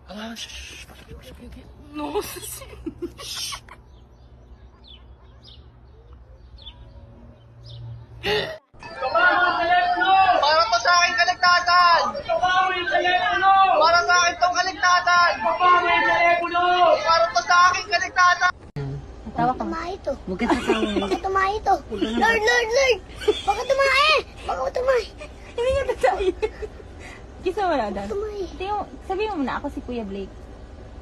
Shh. No. Para to sa akin kaligtasan! Para sa akin tong kaligtasan! Para to sa akin kaligtasan! Tawa ka. Tumae ito. Huwag ka tatawa. Bakit tumae ito? Lord, Lord, Lord! Bakit tumae? Bakit tumae? Hindi nga tatawa. Kisa mo na, Dan. Tumae. Sabihin mo muna, ako si Kuya Blake.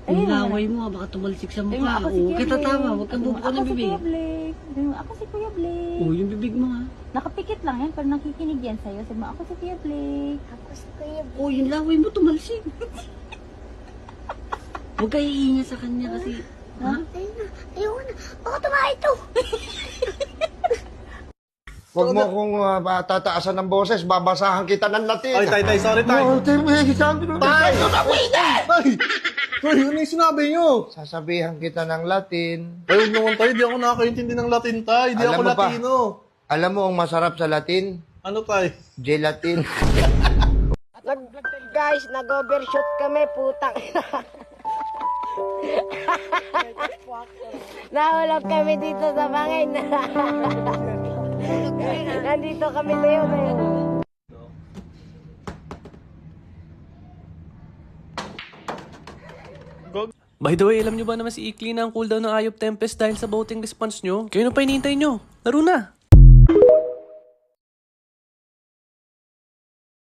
Yung laway mo, baka tumalsik sa Sabihin mo, mukha. ako si Oo, Kuya kita Blake. tama, huwag kang bubuka ng Ako si bibig. Kuya Blake. Sabihin mo, ako si Kuya Blake. Oo, yung bibig mo ha. Nakapikit lang yan, pero nakikinig yan sa'yo. Sabi mo, ako si Kuya Blake. Ako si Kuya B. Oo, yung laway mo tumalsik. Huwag kayo iingat sa kanya kasi, ha? Ayun na. Ayun na. Bakit tumae ito? Huwag mo kung tataasan ng boses, babasahan kita ng Latin. Ay, tay, sorry, tay. No, tay! Tay, ano yung sinabi nyo? Sasabihan kita ng Latin. Ay, huwag naman tayo, di ako nakakaintindi ng Latin, tay. Di Alam ako mo ba? Latino. Alam mo ang masarap sa Latin? Ano, tay? Gelatin. Guys, nag-overshoot kami, putang. Nahulog kami dito sa bangin. Nandito kami ngayon. By the way, alam nyo ba na mas iikli na ang cooldown ng Eye of Tempest dahil sa voting response nyo? Kayo na pa hinihintay nyo. Laro na!